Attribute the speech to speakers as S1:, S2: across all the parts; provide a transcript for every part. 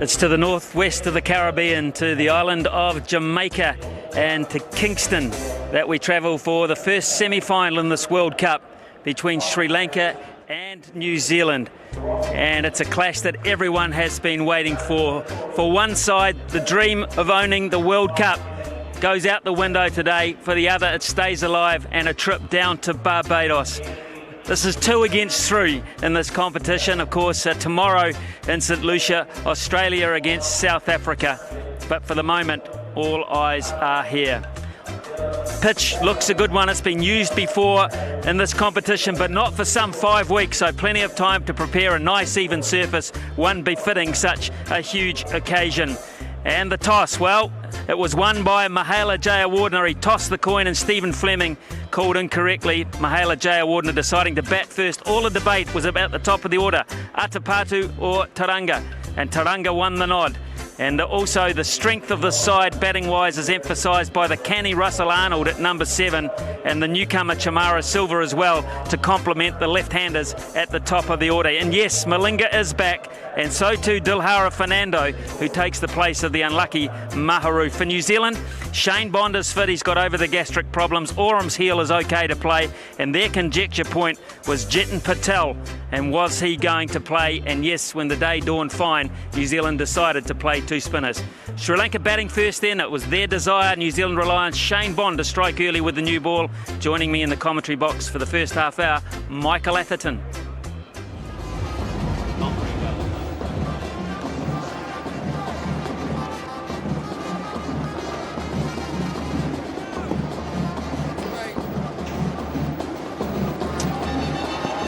S1: It's to the northwest of the Caribbean, to the island of Jamaica and to Kingston that we travel for the first semi-final in this World Cup between Sri Lanka and New Zealand. And it's a clash that everyone has been waiting for. For one side, the dream of owning the World Cup goes out the window today. For the other, it stays alive and a trip down to Barbados. This is 2 against 3 in this competition. Of course, tomorrow in St Lucia, Australia against South Africa. But for the moment, all eyes are here. Pitch looks a good one. It's been used before in this competition, but not for some 5 weeks, so plenty of time to prepare a nice even surface, one befitting such a huge occasion. And the toss, well, it was won by Mahela Jayawardene. He tossed the coin and Stephen Fleming called incorrectly. Mahela Jayawardene deciding to bat first. All the debate was about the top of the order, Atapatu or Tauranga, and Tauranga won the nod. And also the strength of the side batting-wise is emphasised by the canny Russell Arnold at number 7 and the newcomer Chamara Silva as well to complement the left-handers at the top of the order. And yes, Malinga is back, and so too Dilhara Fernando, who takes the place of the unlucky Maharu. For New Zealand, Shane Bond is fit. He's got over the gastric problems. Oram's heel is okay to play, and their conjecture point was Jetan Patel, and was he going to play? And yes, when the day dawned fine, New Zealand decided to play 2 spinners. Sri Lanka batting first then. It was their desire. New Zealand rely on Shane Bond to strike early with the new ball. Joining me in the commentary box for the first half hour, Michael Atherton.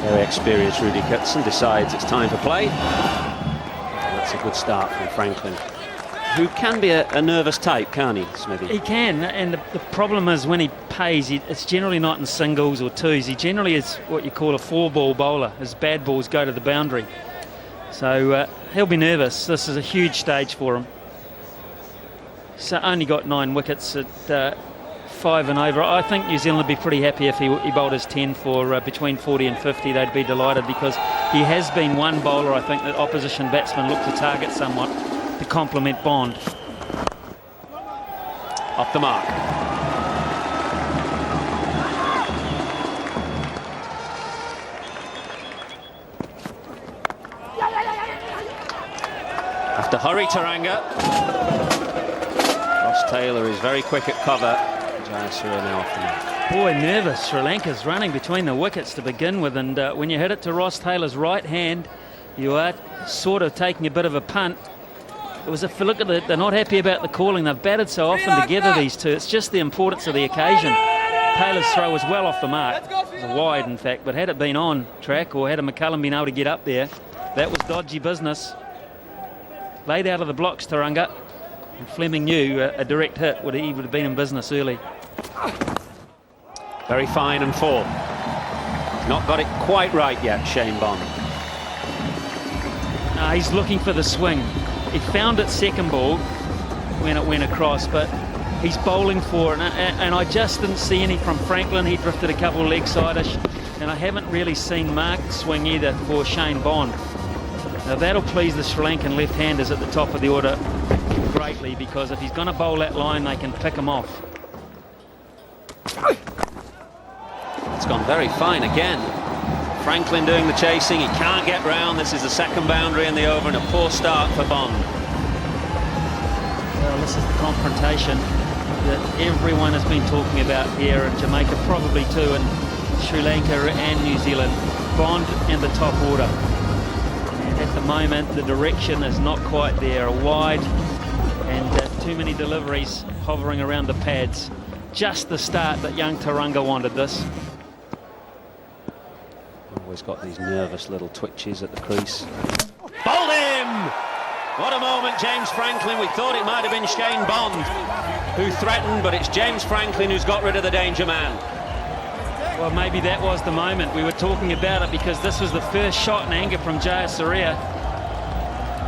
S2: Very experienced Rudy Kitson decides it's time to play. That's a good start from Franklin, who can be a nervous type, can't he, Smithy?
S1: He can, and the problem is when he pays, it's generally not in singles or twos. He generally is what you call a 4-ball bowler. His bad balls go to the boundary. So he'll be nervous. This is a huge stage for him. So only got 9 wickets at 5 and over. I think New Zealand would be pretty happy if he bowled his 10 for between 40 and 50. They'd be delighted, because he has been one bowler, I think, that opposition batsmen look to target somewhat to complement Bond.
S2: Off the mark. After hurry, Tauranga. Ross Taylor is very quick at cover. Jayasuriya now off the mark.
S1: Boy, nervous. Sri Lanka's running between the wickets to begin with, and when you hit it to Ross Taylor's right hand, you are sort of taking a bit of a punt. It was a look at it. They're not happy about the calling. They've batted so often together, these two. It's just the importance of the occasion. Taylor's throw was well off the mark. It was wide, in fact, but had it been on track, or had a McCullum been able to get up there, that was dodgy business. Laid out of the blocks, Tauranga. And Fleming knew a direct hit would have been in business early.
S2: Very fine and full. Not got it quite right yet, Shane Bond.
S1: No, he's looking for the swing. He found it second ball when it went across, but he's bowling for it. And I just didn't see any from Franklin. He drifted a couple leg side-ish, and I haven't really seen marked swing either for Shane Bond. Now that'll please the Sri Lankan left-handers at the top of the order greatly, because if he's going to bowl that line, they can pick him off.
S2: It's gone very fine again. Franklin doing the chasing. He can't get round. This is the second boundary in the over, and a poor start for Bond.
S1: Well, this is the confrontation that everyone has been talking about here in Jamaica, probably too in Sri Lanka and New Zealand. Bond and the top order. And at the moment, the direction is not quite there. Wide and too many deliveries hovering around the pads. Just the start that young Tauranga wanted this.
S2: Always got these nervous little twitches at the crease. Bowled him! What a moment, James Franklin. We thought it might have been Shane Bond who threatened, but it's James Franklin who's got rid of the danger man.
S1: Well, maybe that was the moment. We were talking about it because this was the first shot in anger from Jayasuriya.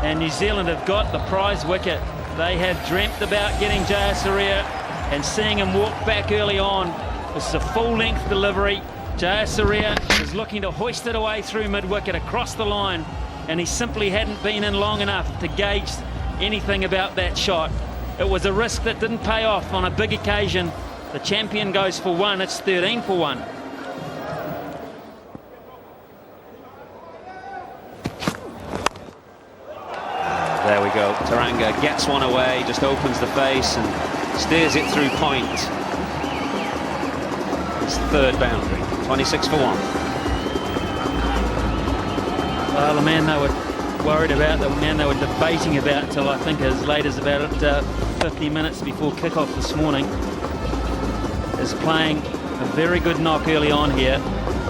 S1: And New Zealand have got the prize wicket. They had dreamt about getting Jayasuriya and seeing him walk back early on. This is a full-length delivery. Jayasuriya is looking to hoist it away through mid-wicket across the line, and he simply hadn't been in long enough to gauge anything about that shot. It was a risk that didn't pay off on a big occasion. The champion goes for one. It's 13 for one.
S2: There we go. Taranga gets one away, just opens the face and steers it through point. His third boundary, 26 for one.
S1: Well, the man they were worried about, the man they were debating about until I think as late as about 50 minutes before kickoff this morning, is playing a very good knock early on here,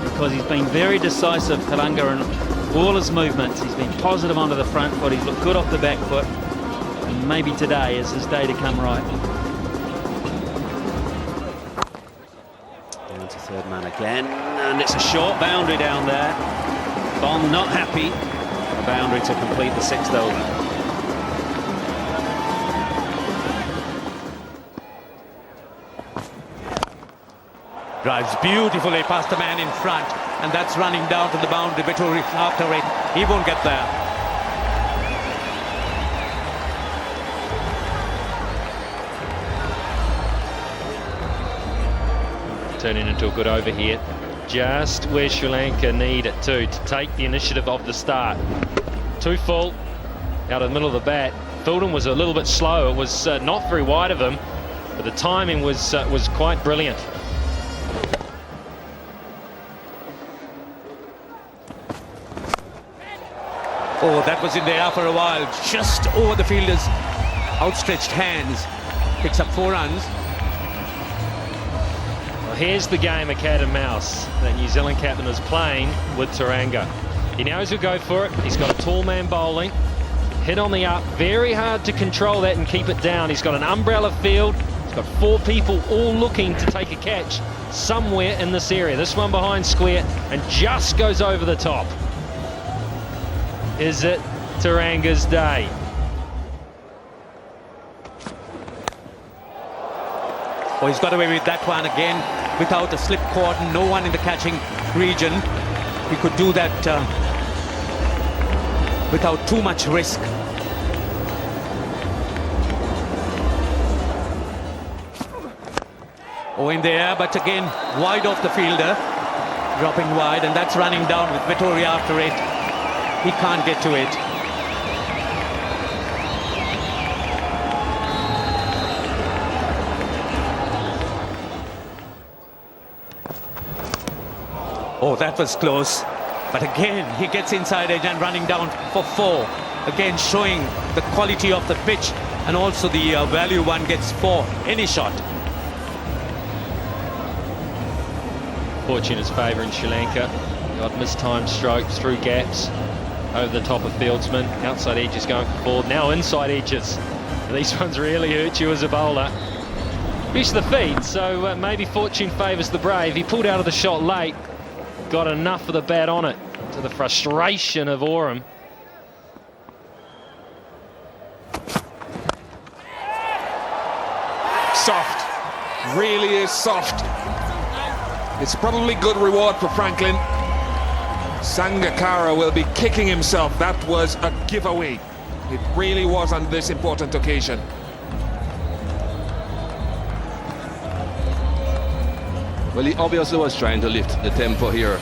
S1: because he's been very decisive, Taranga, in all his movements. He's been positive onto the front foot, he's looked good off the back foot, and maybe today is his day to come right.
S2: Down to third man again, and it's a short boundary down there. Bond not happy. A boundary to complete the sixth over.
S3: Drives beautifully past the man in front, and that's running down to the boundary. Vettori after it, he won't get there.
S4: Turning into a good over here. Just where Sri Lanka need it to take the initiative of the start. 2 full out of the middle of the bat. Filden was a little bit slow. It was not very wide of him, but the timing was quite brilliant.
S3: Oh, that was in the air for a while, just over the fielder's outstretched hands. Picks up 4 runs.
S4: Well, here's the game of cat and mouse that New Zealand captain is playing with Taranga. He knows he'll go for it. He's got a tall man bowling. Hit on the up. Very hard to control that and keep it down. He's got an umbrella field. He's got 4 people all looking to take a catch somewhere in this area. This one behind square and just goes over the top. Is it Taranga's day?
S3: Oh, he's got away with that one again without a slip cordon, no one in the catching region. He could do that without too much risk. Oh, in the air, but again wide off the fielder, dropping wide, and that's running down with Vettori after it. He can't get to it. Oh, that was close. But again, he gets inside edge and running down for 4. Again, showing the quality of the pitch and also the value one gets for any shot.
S4: Fortune is favouring Sri Lanka. Got mistimed strokes through gaps. Over the top of fieldsmen. Outside edges going forward. Now inside edges. These ones really hurt you as a bowler. Fish the feet, so maybe fortune favours the brave. He pulled out of the shot late. Got enough of the bat on it, to the frustration of Oram.
S5: Soft, really is soft. It's probably good reward for Franklin. Sangakkara will be kicking himself. That was a giveaway. It really was on this important occasion.
S6: Well, he obviously was trying to lift the tempo here,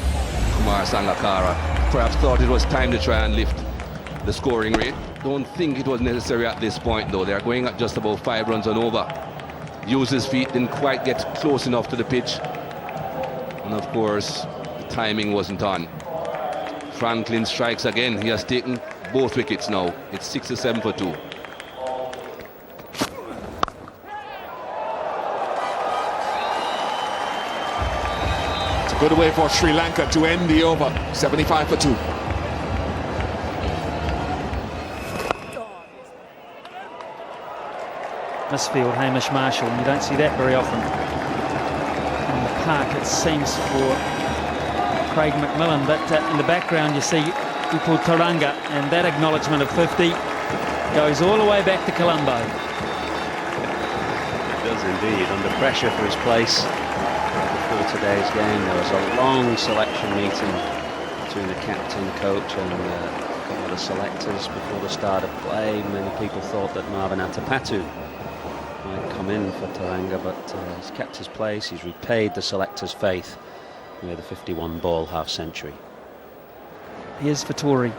S6: Kumar Sangakkara. Perhaps thought it was time to try and lift the scoring rate. Don't think it was necessary at this point, though. They're going at just about 5 runs and over. Used his feet, didn't quite get close enough to the pitch. And of course, the timing wasn't on. Franklin strikes again. He has taken both wickets now. It's 6-7 for 2.
S5: It's a good way for Sri Lanka to end the over. 75 for 2.
S1: Misfield, Hamish Marshall, and you don't see that very often. In the park, it seems, for Craig McMillan, but in the background you see Upul Taranga, and that acknowledgement of 50 goes all the way back to Colombo.
S2: It does indeed. Under pressure for his place before today's game, there was a long selection meeting between the captain, coach and a couple of the the selectors before the start of play. Many people thought that Marvin Atapatu might come in for Teranga, but he's kept his place. He's repaid the selectors' faith with a 51 ball half century.
S1: Here's Vettori.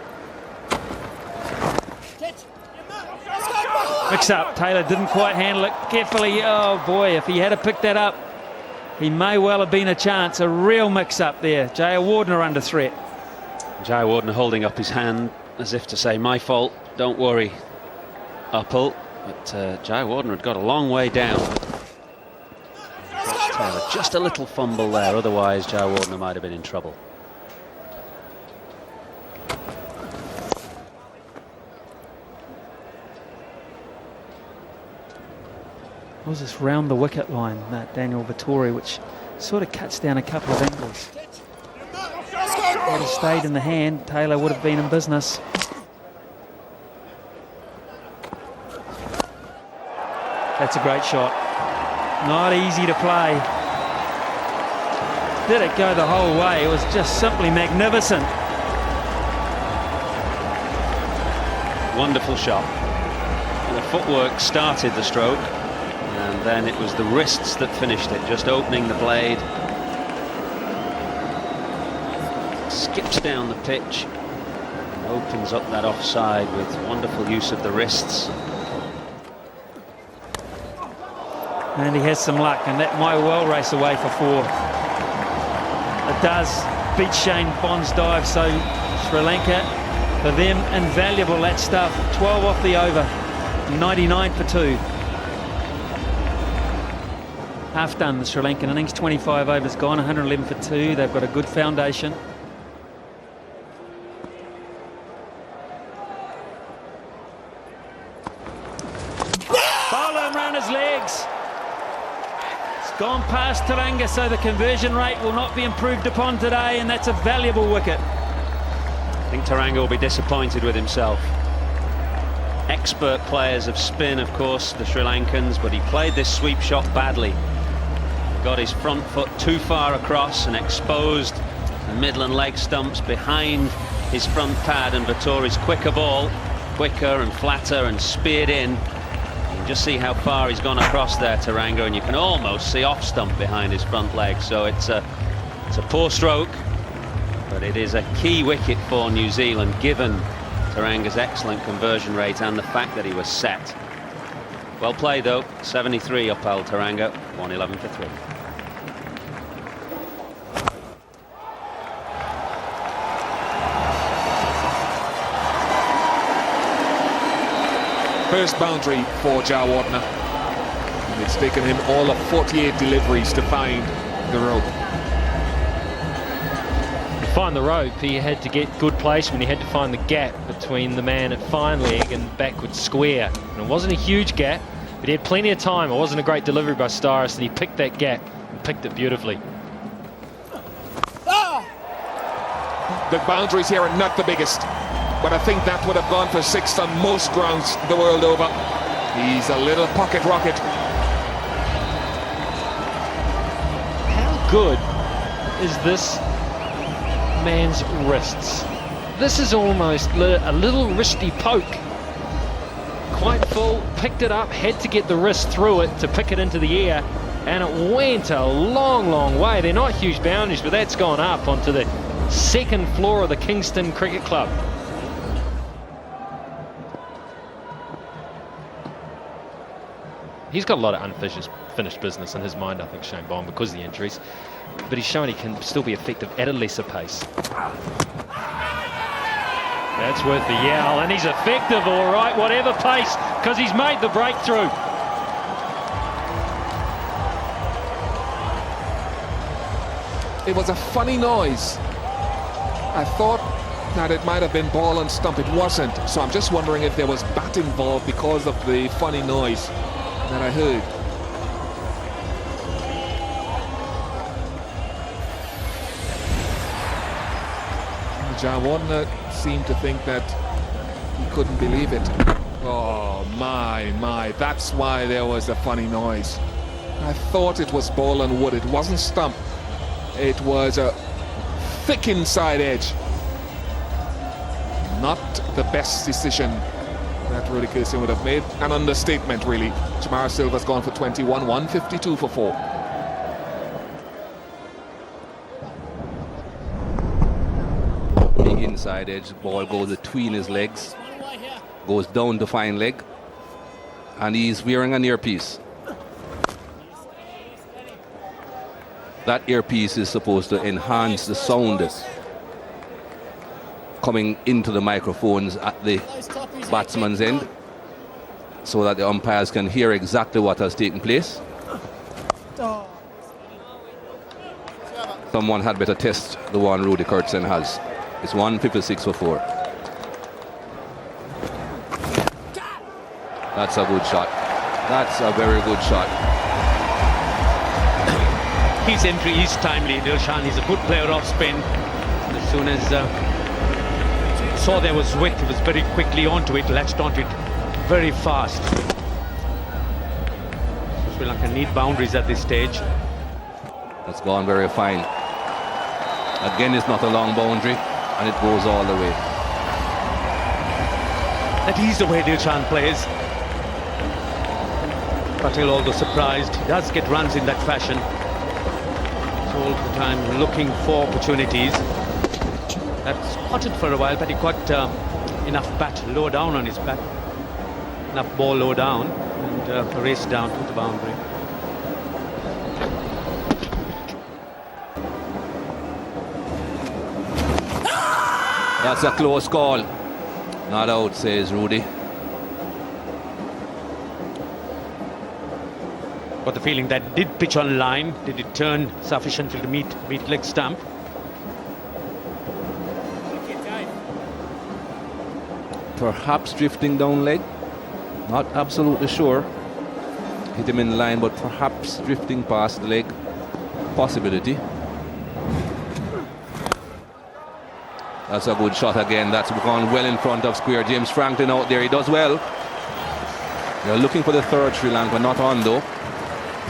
S1: Mix up. Taylor didn't quite handle it carefully. Oh boy, if he had picked that up, he may well have been a chance. A real mix up there. Jaya Wardner under threat.
S2: Jaya Wardner holding up his hand as if to say, my fault, don't worry, Uppal. But Jaya Wardner had got a long way down. Taylor, just a little fumble there, otherwise Jaya Wardner might have been in trouble.
S1: What was this round the wicket line, that Daniel Vettori, which sort of cuts down a couple of angles. Had he stayed in the hand, Taylor would have been in business. That's a great shot. Not easy to play. Did it go the whole way? It was just simply magnificent.
S2: Wonderful shot. The footwork started the stroke, and then it was the wrists that finished it, just opening the blade. Skips down the pitch and opens up that offside with wonderful use of the wrists.
S1: And he has some luck, and that might well race away for 4. It does beat Shane Bond's dive, so Sri Lanka, for them, invaluable, that stuff. 12 off the over, 99 for 2. Half done, the Sri Lankan innings, 25 overs gone, 111 for 2. They've got a good foundation. Bowler around his legs. Gone past Teranga, so the conversion rate will not be improved upon today, and that's a valuable wicket.
S2: I think Teranga will be disappointed with himself. Expert players of spin, of course, the Sri Lankans, but he played this sweep shot badly. Got his front foot too far across and exposed the middle and leg stumps behind his front pad, and Vettori's quicker ball, quicker and flatter, and speared in. Just see how far he's gone across there, Teranga, and you can almost see off stump behind his front leg. So it's a poor stroke, but it is a key wicket for New Zealand, given Teranga's excellent conversion rate and the fact that he was set. Well played though, 73 Uppal Teranga, 111 for 3.
S5: First boundary for Jaya Wardner, and it's taken him all of 48 deliveries to find the rope.
S4: To find the rope, he had to get good placement. He had to find the gap between the man at fine leg and backward square, and it wasn't a huge gap, but he had plenty of time. It wasn't a great delivery by Starris, and he picked that gap and picked it beautifully.
S5: The boundaries here are not the biggest, but I think that would have gone for 6 on most grounds the world over. He's a little pocket rocket.
S4: How good is this man's wrists? This is almost a little wristy poke. Quite full, picked it up, had to get the wrist through it to pick it into the air, and it went a long, long way. They're not huge boundaries, but that's gone up onto the second floor of the Kingston Cricket Club. He's got a lot of unfinished business in his mind, I think, Shane Bond, because of the injuries. But he's shown he can still be effective at a lesser pace. That's worth the yell, and he's effective, all right, whatever pace, because he's made the breakthrough.
S5: It was a funny noise. I thought that it might have been ball and stump. It wasn't. So I'm just wondering if there was bat involved because of the funny noise that I heard. Jaya Wardner seemed to think that he couldn't believe it. Oh my, that's why there was a funny noise. I thought it was ball and wood. It wasn't stump. It was a thick inside edge. not the best decision that Rudy Kirsten would have made. An understatement, really. Jamar Silva's gone for 21, 152 for 4.
S6: Big inside edge, ball goes between his legs, goes down the fine leg, and he's wearing an earpiece. That earpiece is supposed to enhance the sound coming into the microphones at the batsman's end, so that the umpires can hear exactly what has taken place. Someone had better test the one Rudy Kirsten has. It's 156 for 4. That's a good shot. That's a very good shot.
S3: His entry is timely. Dilshan is a good player off spin. As soon as saw there was width, he was very quickly onto it, latched onto it very fast. Sri Lanka need boundaries at this stage.
S6: That's gone very fine. Again, it's not a long boundary, and it goes all the way.
S3: That is the way Dilshan plays. Patel, although surprised, he does get runs in that fashion. He's all the time looking for opportunities. That's spotted for a while, but he got enough bat low down on his bat. Enough ball low down and raced down to the boundary.
S6: That's a close call. Not out, says Rudy.
S3: Got the feeling that did pitch on line. Did it turn sufficiently to meet leg stump?
S6: Perhaps drifting down leg. Not absolutely sure. Hit him in line, but perhaps drifting past the leg. Possibility. That's a good shot again. That's gone well in front of square. James Franklin out there. He does well. They're looking for the third Sri Lanka. Not on though.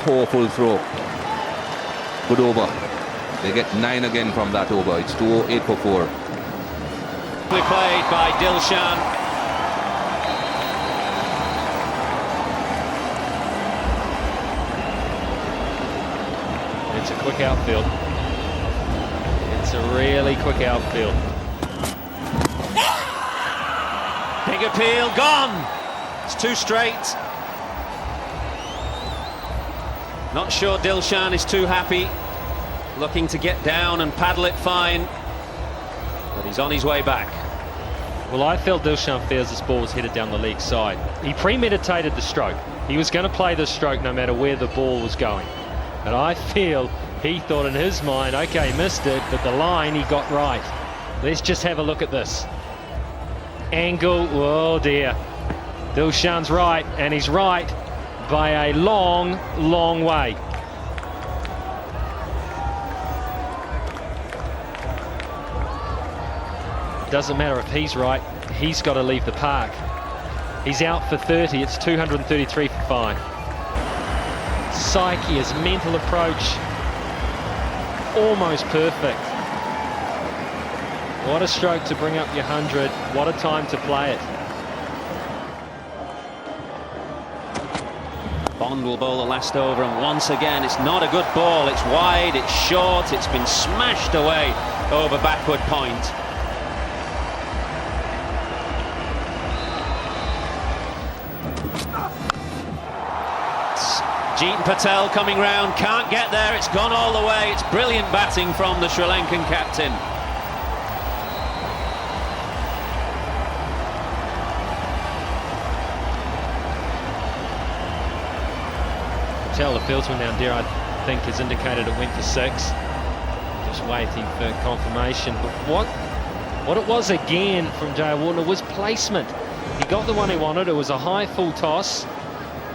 S6: Powerful throw. Good over. They get 9 again from that over. It's 208 for 4.
S2: Played by Dilshan.
S4: It's a quick outfield. It's a really quick outfield.
S2: Big appeal, gone. It's 2 straight. Not sure Dilshan is too happy. Looking to get down and paddle it fine. But he's on his way back.
S4: Well, I felt Dilshan fears this ball was headed down the leg side. He premeditated the stroke. He was going to play the stroke no matter where the ball was going. And I feel he thought in his mind, okay, missed it, but the line he got right. Let's just have a look at this. Angle, oh dear. Dilshan's right, and he's right by a long, long way. Doesn't matter if he's right, he's got to leave the park. He's out for 30, it's 233 for 5. Psyche, his mental approach, almost perfect. What a stroke to bring up your 100, what a time to play it.
S2: Bond will bowl the last over, and once again it's not a good ball. It's wide, it's short, it's been smashed away over backward point. Jeetan Patel coming round, can't get there, it's gone all the way. It's brilliant batting from the Sri Lankan captain.
S4: Patel, the fieldsman down there, I think has indicated it went for 6. Just waiting for confirmation. But what it was again from J.R. Warner was placement. He got the one he wanted. It was a high full toss.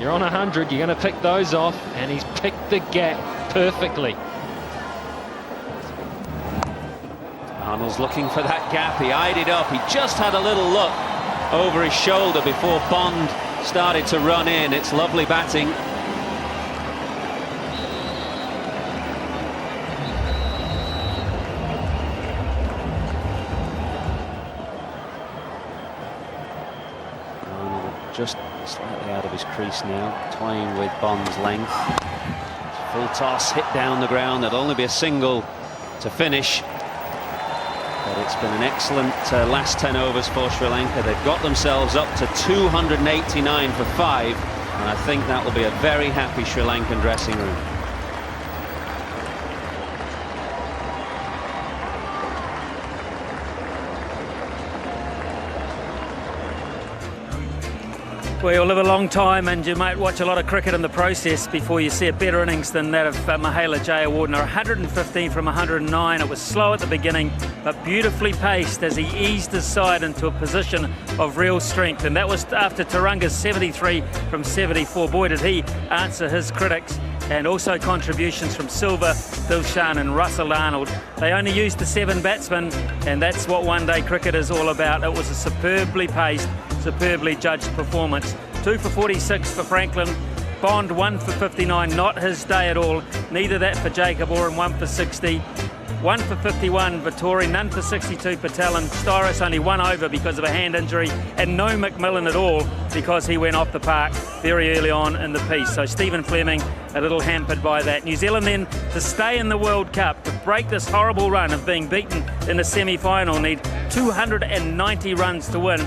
S4: You're on 100, you're going to pick those off, and he's picked the gap perfectly.
S2: Arnold's looking for that gap, he eyed it up, he just had a little look over his shoulder before Bond started to run in. It's lovely batting. just slightly out of his crease now, toying with Bond's length. Full toss, hit down the ground. There'll only be a single to finish. But it's been an excellent last 10 overs for Sri Lanka. They've got themselves up to 289 for 5, and I think that will be a very happy Sri Lankan dressing room.
S1: Well, you'll live a long time and you might watch a lot of cricket in the process before you see a better innings than that of Mahela Jayawardene. 115 from 109. It was slow at the beginning, but beautifully paced as he eased his side into a position of real strength. And that was after Taranga's 73 from 74. Boy, did he answer his critics. And also contributions from Silva, Dilshan and Russell Arnold. They only used the 7 batsmen, and that's what one-day cricket is all about. It was a superbly paced, superbly judged performance. 2 for 46 for Franklin. Bond 1 for 59, not his day at all. Neither that for Jacob Oram, 1 for 60. 1 for 51 Vittori, none for 62 Patel, and Styris only 1 over because of a hand injury, and no McMillan at all because he went off the park very early on in the piece. So Stephen Fleming a little hampered by that. New Zealand then to stay in the World Cup, to break this horrible run of being beaten in the semi-final, need 290 runs to win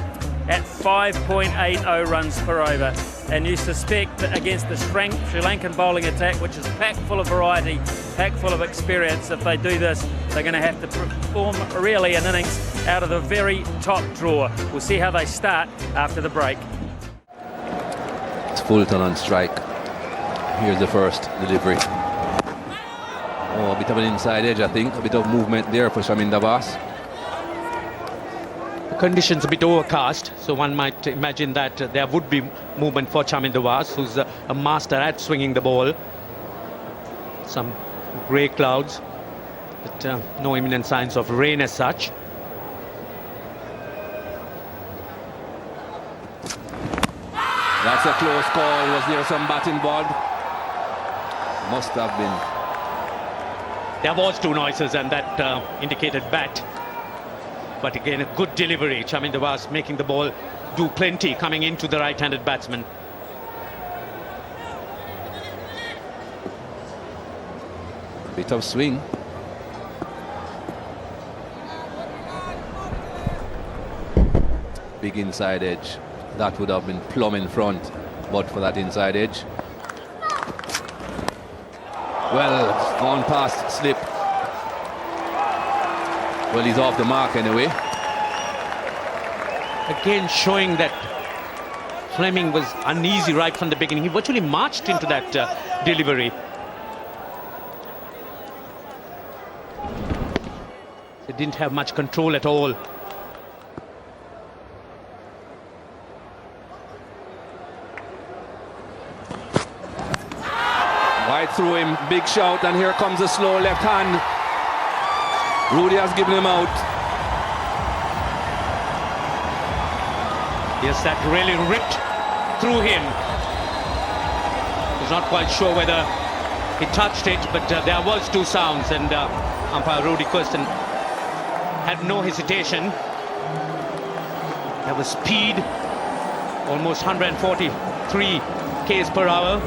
S1: at 5.80 runs per over. And you suspect that against the Sri Lankan bowling attack, which is packed full of variety, packed full of experience, if they do this, they're going to have to perform really an innings out of the very top drawer. We'll see how they start after the break.
S6: It's Fulton on strike. Here's the first delivery. Oh, a bit of an inside edge, I think. A bit of movement there for Chaminda Vaas.
S3: Conditions a bit overcast, so one might imagine that there would be movement for Chaminda Vaas, who's a master at swinging the ball. Some grey clouds, but no imminent signs of rain as such.
S6: That's a close call. Was there some bat involved? Must have been.
S3: There was 2 noises, and that indicated bat. But again, a good delivery. Chaminda Vaas making the ball do plenty, coming into the right-handed batsman.
S6: Bit of swing. Big inside edge. That would have been plumb in front, but for that inside edge. Well, it's gone past slip. Well, he's off the mark anyway.
S3: Again, showing that Fleming was uneasy right from the beginning. He virtually marched into that delivery. They didn't have much control at all.
S6: Right through him, big shout, and here comes a slow left hand. Rudy has given him out.
S3: Yes, that really ripped through him. He's not quite sure whether he touched it, but there was 2 sounds, and umpire Rudy Kirsten had no hesitation. There was speed, almost 143 k's per hour.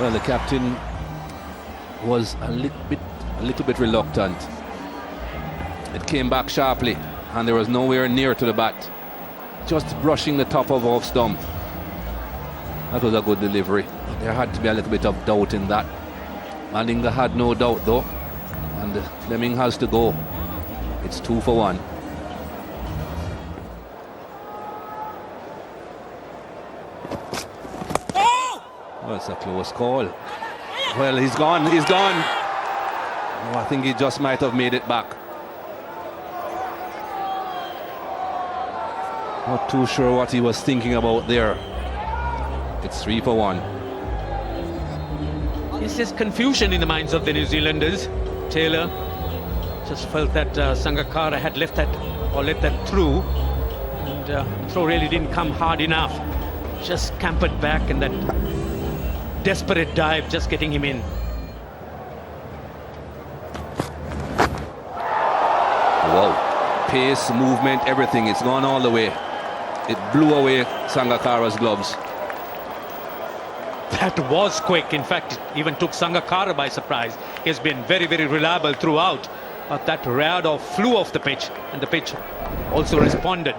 S6: Well, the captain was a little bit reluctant. It came back sharply, and there was nowhere near to the bat. Just brushing the top of off stump. That was a good delivery. There had to be a little bit of doubt in that. Mandinga had no doubt though, and Fleming has to go. It's 2 for 1. Well, it's a close call. Well, he's gone. Oh, I think he just might have made it back. Not too sure what he was thinking about there. It's 3 for 1.
S3: It's just confusion in the minds of the New Zealanders. Taylor just felt that Sangakkara had left that, or let that through, and the throw really didn't come hard enough. Just scampered back, and that desperate dive just getting him in.
S6: Wow, pace, movement, everything. It's gone all the way. It blew away Sangakkara's gloves.
S3: That was quick. In fact, it even took Sangakkara by surprise. He's been very, very reliable throughout. But that Rayado flew off the pitch, and the pitch also responded.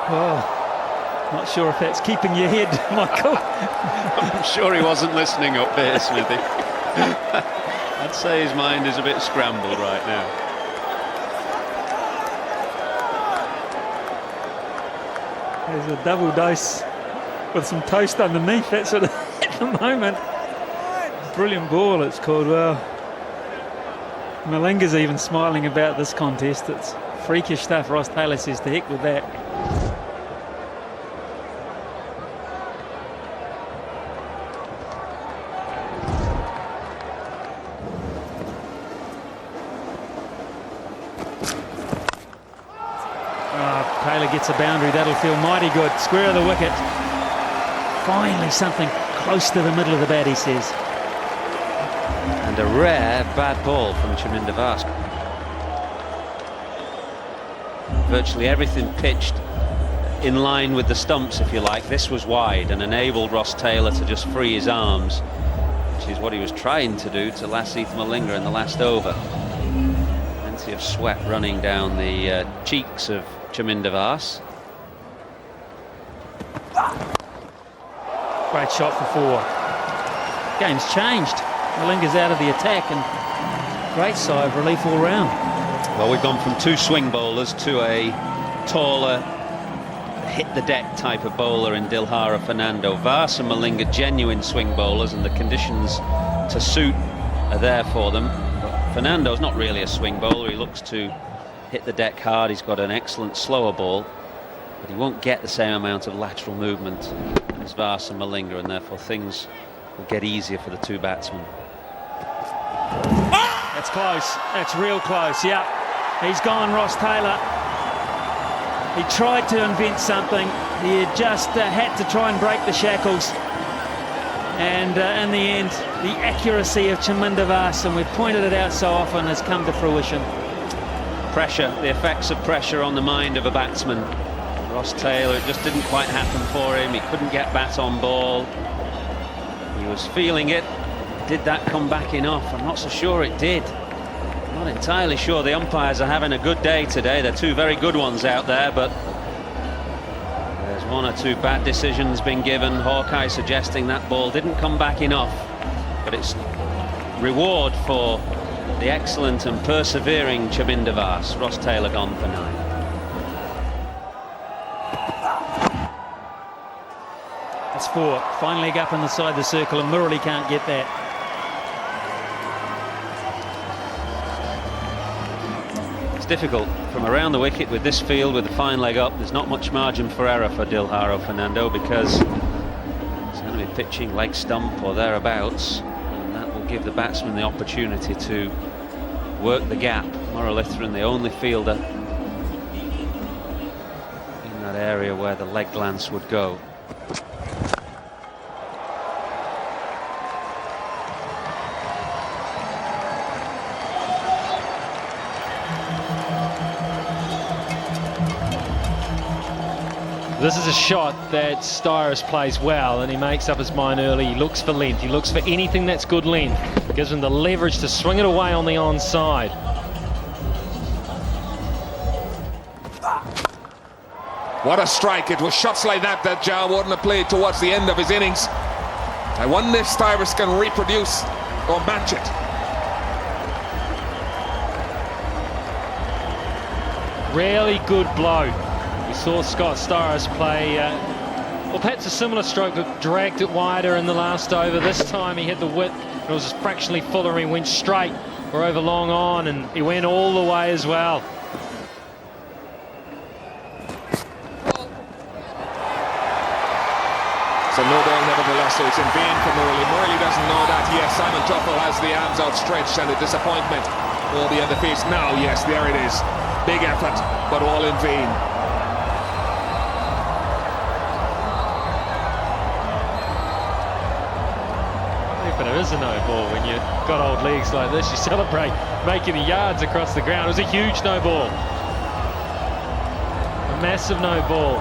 S1: Oh, not sure if that's keeping your head, Michael.
S2: I'm sure he wasn't listening up there, Smithy. I'd say his mind is a bit scrambled right now.
S1: There's a double dose with some toast underneath. That's sort of at the moment. Brilliant ball, it's called. Well, Malinga's even smiling about this contest. It's freakish stuff. Ross Taylor says to heck with that. Taylor gets a boundary, that'll feel mighty good. Square of the wicket. Finally something close to the middle of the bat, he says.
S2: And a rare bad ball from Chaminda Vaas. Virtually everything pitched in line with the stumps, if you like. This was wide and enabled Ross Taylor to just free his arms, which is what he was trying to do to Lasith Malinga in the last over. Plenty of sweat running down the cheeks of Chaminda Vaas.
S1: Great shot for 4. Game's changed. Malinga's out of the attack, and great sigh of relief all round.
S2: Well, we've gone from 2 swing bowlers to a taller, hit the deck type of bowler in Dilhara Fernando. Vaas and Malinga genuine swing bowlers, and the conditions to suit are there for them. But Fernando's not really a swing bowler. He looks to hit the deck hard. He's got an excellent slower ball, but he won't get the same amount of lateral movement as Vaas and Malinga, and therefore things will get easier for the 2 batsmen.
S1: That's close. That's real close. Yeah, he's gone, Ross Taylor. He tried to invent something. He had just had to try and break the shackles. And in the end, the accuracy of Chaminda Vaas, and we've pointed it out so often, has come to fruition.
S2: Pressure, the effects of pressure on the mind of a batsman. Ross Taylor, it just didn't quite happen for him. He couldn't get bat on ball. He was feeling it. Did that come back enough? I'm not so sure it did. I'm not entirely sure. The umpires are having a good day today. They're 2 very good ones out there, but there's 1 or 2 bad decisions been given. Hawkeye suggesting that ball didn't come back enough, but it's reward for the excellent and persevering Chaminda Vaas. Ross Taylor gone for 9.
S1: That's 4. Fine leg up inside the circle, and Murali can't get that.
S2: It's difficult from around the wicket with this field, with the fine leg up. There's not much margin for error for Dilhara Fernando, because he's going to be pitching leg stump or thereabouts, and that will give the batsman the opportunity to work the gap. Muralitharan, the only fielder in that area where the leg glance would go.
S4: This is a shot that Styris plays well, and he makes up his mind early. He looks for length. He looks for anything that's good length. Gives him the leverage to swing it away on the onside.
S5: What a strike. It was shots like that John wouldn't have played towards the end of his innings. I wonder if Styris can reproduce or match it.
S4: Really good blow. We saw Scott Styris play, well, perhaps a similar stroke, but dragged it wider in the last over. This time he had the width, and it was just fractionally fuller. He went straight or over long on, and he went all the way as well.
S5: So no ball nevertheless, so it's in vain for Murali. Murali doesn't know that. Yes, Simon Tuffle has the arms outstretched, and the disappointment will be on the face now. Yes, there it is. Big effort, but all in vain.
S4: But there is a no ball. When you've got old legs like this, you celebrate making the yards across the ground. It was a huge no ball. A massive no ball.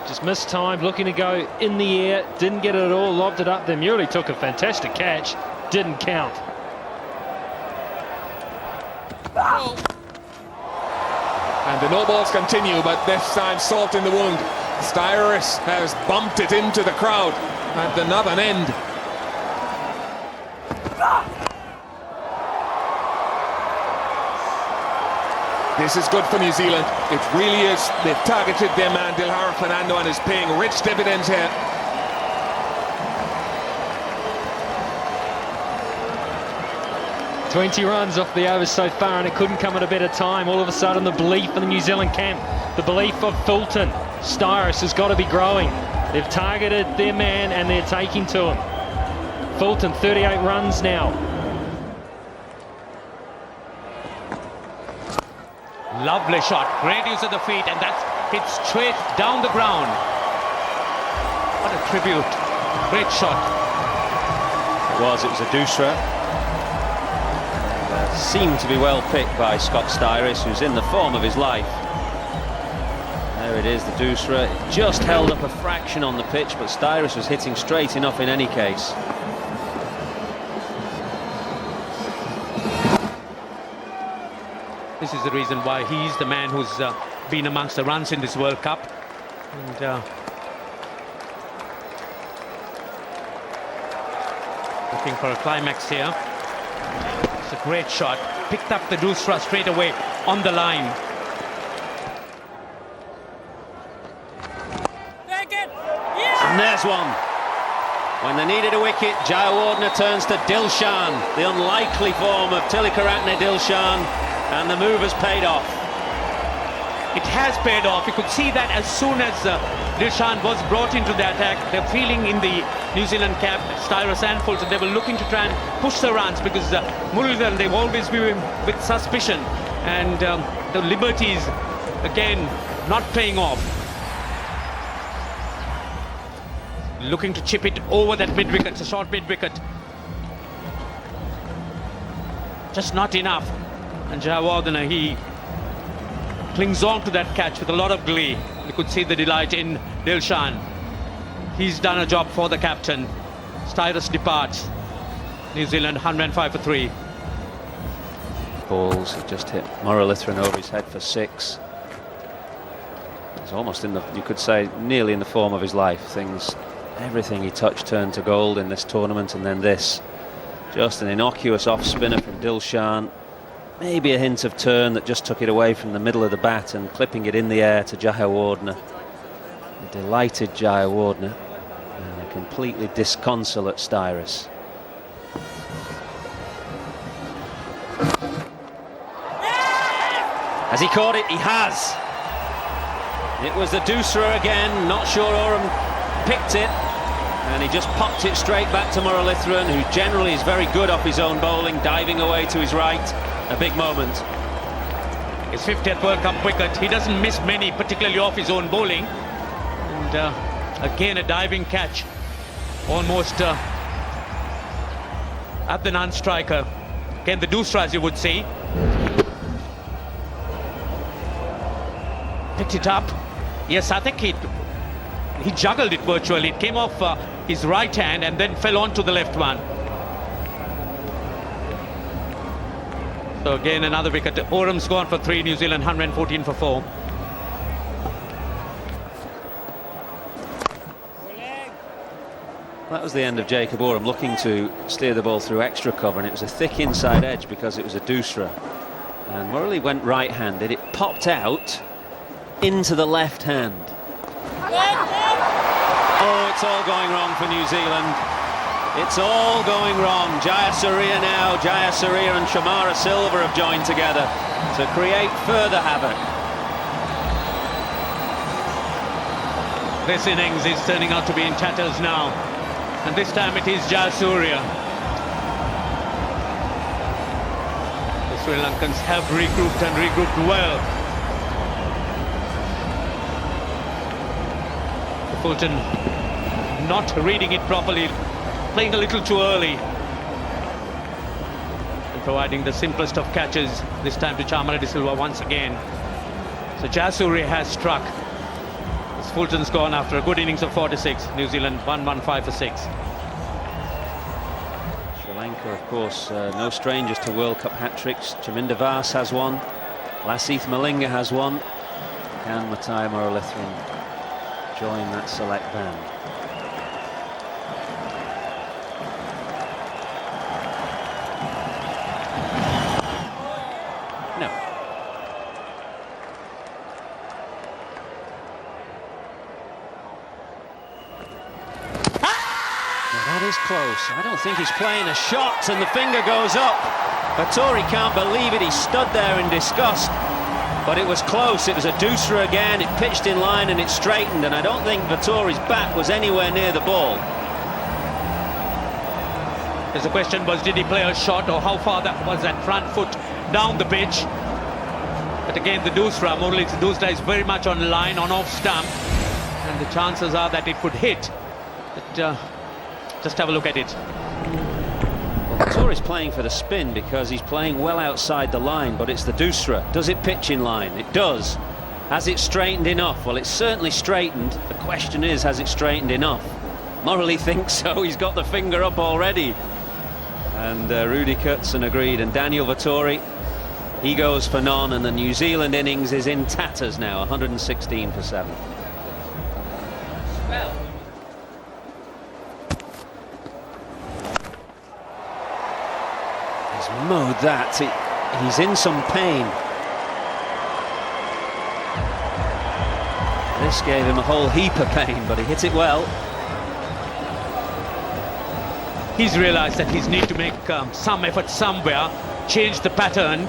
S4: Just mistimed, looking to go in the air, didn't get it at all, lobbed it up there. Murley took a fantastic catch, didn't count.
S5: And the no balls continue, but this time salt in the wound. Styris has bumped it into the crowd at the northern end. This is good for New Zealand. It really is. They've targeted their man Dilhara Fernando and is paying rich dividends here.
S4: "20 runs off the overs so far, and it couldn't come at a better time." All of a sudden, the belief in the New Zealand camp, the belief of Fulton, Styris has got to be growing. They've targeted their man and they're taking to him. Fulton, 38 runs now.
S3: Lovely shot, great use of the feet, and that's hit straight down the ground. What a tribute, great shot.
S2: It was a Doosra. Seemed to be well picked by Scott Styris, who's in the form of his life. There it is, the Doosra. It just held up a fraction on the pitch, but Styris was hitting straight enough in any case.
S3: This is the reason why he's the man who's been amongst the runs in this World Cup. And looking for a climax here. It's a great shot. Picked up the Doosra straight away on the line.
S2: And there's one. When they needed a wicket, Jayawardene turns to Dilshan, the unlikely form of Tilakaratne Dilshan, and the move has paid off.
S3: It has paid off. You could see that as soon as Dilshan was brought into the attack, the feeling in the New Zealand camp, Styris and Fulton, they were looking to try and push the runs, because Muralidharan, they've always been with suspicion, and the liberties, again, not paying off. Looking to chip it over that mid-wicket, it's a short mid-wicket. Just not enough. And Jayawardene, he clings on to that catch with a lot of glee. You could see the delight in Dilshan. He's done a job for the captain. Styris departs. New Zealand 105 for 3.
S2: Balls just hit Muralidharan over his head for 6. It's almost in the, you could say, nearly in the form of his life. Everything he touched turned to gold in this tournament, and then this. Just an innocuous off-spinner from Dilshan. Maybe a hint of turn that just took it away from the middle of the bat and clipping it in the air to Jayawardene. A delighted Jayawardene and a completely disconsolate Styris. Has he caught it? He has. It was the Doosra again. Not sure Oram picked it. And he just popped it straight back to Muralidharan, who generally is very good off his own bowling, diving away to his right. A big moment.
S3: His 50th World Cup wicket. He doesn't miss many, particularly off his own bowling. And again, a diving catch. Almost at the non-striker. Again, the Doosra, as you would see. Picked it up. Yes, I think he juggled it virtually. It came off his right hand and then fell onto the left one. So again, another wicket. Oram's gone for 3, New Zealand 114 for 4.
S2: That was the end of Jacob Oram looking to steer the ball through extra cover, and it was a thick inside edge because it was a Doosra. And Murali went right-handed. It popped out into the left hand. Oh, it's all going wrong for New Zealand. It's all going wrong. Jayasuriya now, Jayasuriya and Shamara Silva have joined together to create further havoc.
S3: This innings is turning out to be in tatters now. And this time it is Jayasuriya. The Sri Lankans have regrouped and regrouped well. Fulton not reading it properly. playing a little too early and providing the simplest of catches, this time to Chamara De Silva once again. So Jayasuriya has struck. Fulton's gone after a good innings of 46. New Zealand 115 for 6.
S2: Sri Lanka, of course, no strangers to World Cup hat-tricks. Chaminda Vaas has one. Lasith Malinga has one. Can Matai Moralithian join that select band? No. That is close. I don't think he's playing a shot, and the finger goes up. Vettori can't believe it. He stood there in disgust. But it was close. It was a doosra again. It pitched in line and it straightened, and I don't think Vettori's back was anywhere near the ball.
S3: There's a question was, did he play a shot, or how far that was that front foot down the pitch? But again, the doosra, Murali's doosra is very much on line, on off stump, and the chances are that it could hit. But just have a look at it.
S2: Well, Vettori's playing for the spin because he's playing well outside the line, but it's the doosra. Does it pitch in line? It does. Has it straightened enough? Well, it's certainly straightened. The question is, has it straightened enough? Murali thinks so. He's got the finger up already. And Rudy Kurtzen agreed. And Daniel Vettori, he goes for none. And the New Zealand innings is in tatters now, 116 for 7. He's mowed that. He's in some pain. This gave him a whole heap of pain, but he hit it well.
S3: He's realized that he's need to make some effort somewhere, change the pattern.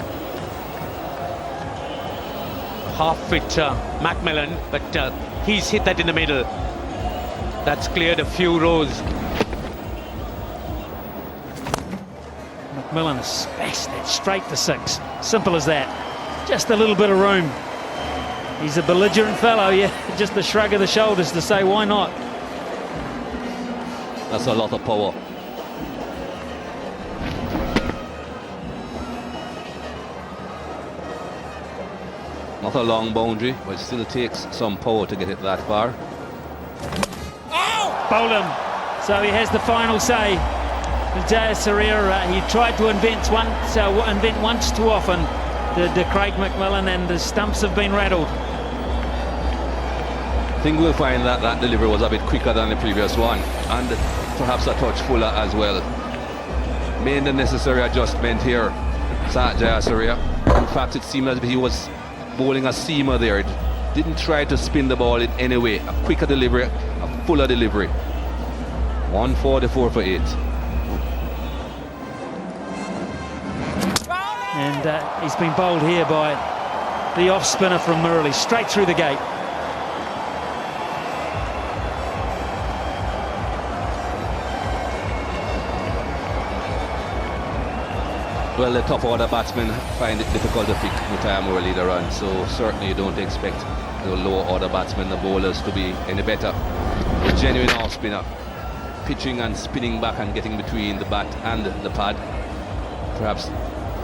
S3: Half-fit Macmillan, but he's hit that in the middle. That's cleared a few rows.
S1: McMillan smashed that straight to 6. Simple as that. Just a little bit of room. He's a belligerent fellow, yeah. Just a shrug of the shoulders to say, why not?
S6: That's a lot of power. Not a long boundary, but it still takes some power to get it that far.
S1: Bolam. So he has the final say. Jayasuriya, he tried to invent once too often. The Craig McMillan, and the stumps have been rattled.
S6: I think we'll find that that delivery was a bit quicker than the previous one, and perhaps a touch fuller as well. Made the necessary adjustment here, Sat Jayasuriya. In fact, it seemed as if he was bowling a seamer there. Didn't try to spin the ball in any way. A quicker delivery, a fuller delivery. 144 for 8.
S1: And he's been bowled here by the off spinner from Murali, straight through the gate.
S6: Well, the top order batsmen find it difficult to pick Mutai Murali the run, so certainly you don't expect the lower order batsmen, the bowlers, to be any better. A genuine off spinner, pitching and spinning back and getting between the bat and the pad. Perhaps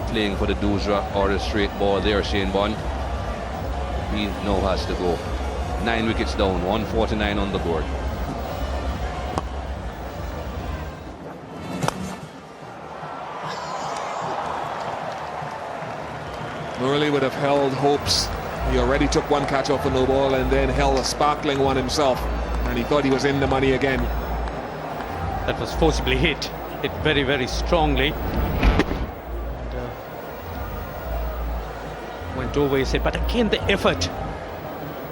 S6: playing for the doosra or the straight ball there, Shane Bond. He now has to go. 9 wickets down, 149 on the board.
S5: Murali would have held hopes. He already took one catch off the no ball and then held a sparkling one himself, and he thought he was in the money again.
S3: That was forcibly hit very, very strongly. Went over his head, but again the effort,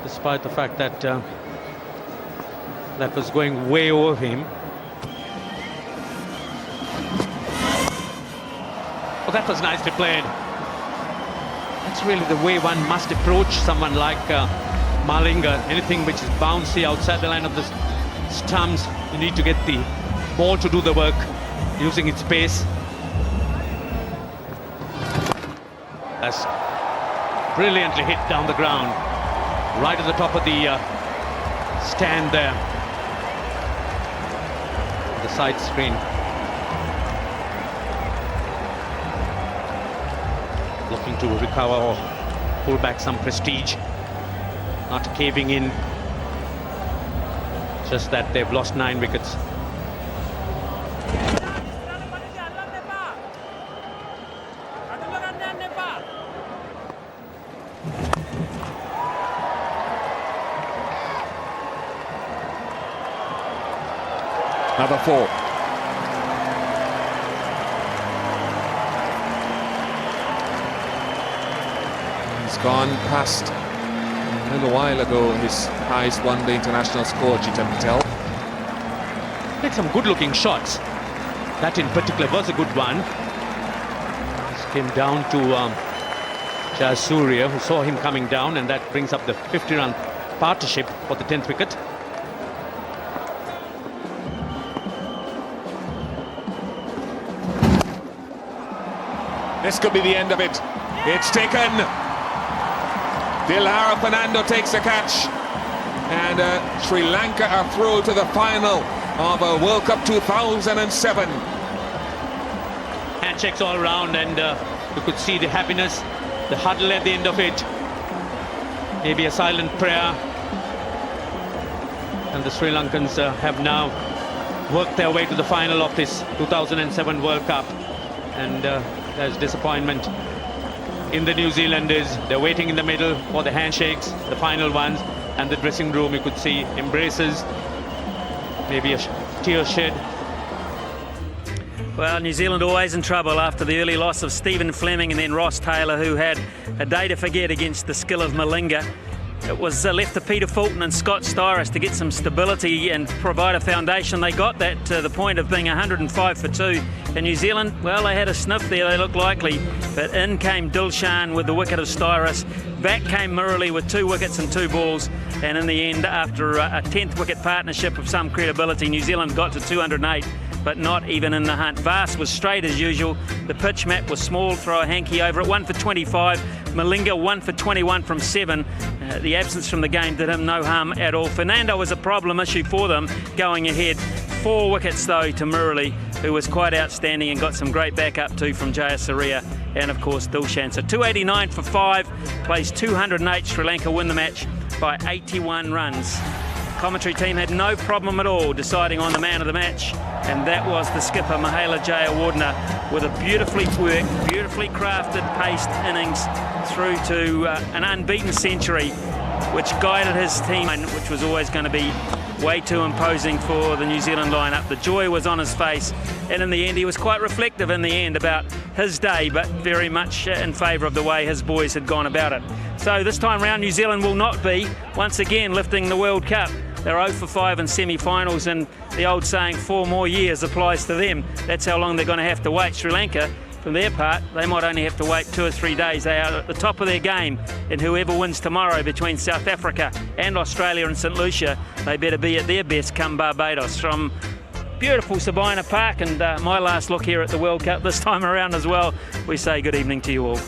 S3: despite the fact that that was going way over him. Oh, that was nicely played. That's really the way one must approach someone like Malinga. Anything which is bouncy outside the line of the stumps, you need to get the ball to do the work using its pace. That's brilliantly hit down the ground, right at the top of the stand there. The side screen. Looking to recover or pull back some prestige. Not caving in. Just that they've lost 9 wickets.
S5: Number 4. He's gone past a little while ago his highest one-day international score, Chetan Patel.
S3: Made some good-looking shots. That in particular was a good one. Just came down to Jayasuriya, who saw him coming down, and that brings up the 50-run partnership for the 10th wicket.
S5: This could be the end of it. It's taken. Dilhara Fernando takes a catch. And Sri Lanka are through to the final of World Cup 2007.
S3: Handshakes all round, and you could see the happiness, the huddle at the end of it. Maybe a silent prayer. And the Sri Lankans have now worked their way to the final of this 2007 World Cup. And there's disappointment in the New Zealanders. They're waiting in the middle for the handshakes, the final ones, and the dressing room. You could see embraces, maybe a tear shed.
S1: Well, New Zealand always in trouble after the early loss of Stephen Fleming and then Ross Taylor, who had a day to forget against the skill of Malinga. It was left to Peter Fulton and Scott Styris to get some stability and provide a foundation. They got that to the point of being 105 for 2. And New Zealand, well, they had a sniff there, they looked likely. But in came Dilshan with the wicket of Styris. Back came Murali with 2 wickets and 2 balls. And in the end, after a 10th wicket partnership of some credibility, New Zealand got to 208. But not even in the hunt. Vas was straight as usual. The pitch map was small. Throw a hanky over it. 1 for 25. Malinga 1 for 21 from 7. The absence from the game did him no harm at all. Fernando was a problem issue for them going ahead. 4 wickets though to Murali, who was quite outstanding and got some great backup too from Jayasuriya and of course Dilshan. So 289 for 5. Plays 208. Sri Lanka win the match by 81 runs. Commentary team had no problem at all deciding on the man of the match, and that was the skipper Mahela Jayawardene with a beautifully worked, beautifully crafted, paced innings through to an unbeaten century, which guided his team, which was always going to be way too imposing for the New Zealand lineup. The joy was on his face, and in the end he was quite reflective in the end about his day, but very much in favour of the way his boys had gone about it. So this time round New Zealand will not be once again lifting the World Cup. They're 0 for 5 in semi-finals, and the old saying 4 more years applies to them. That's how long they're going to have to wait. Sri Lanka, from their part, they might only have to wait 2 or 3 days. They are at the top of their game, and whoever wins tomorrow between South Africa and Australia and St Lucia, they better be at their best come Barbados. From beautiful Sabina Park and my last look here at the World Cup this time around as well, we say good evening to you all.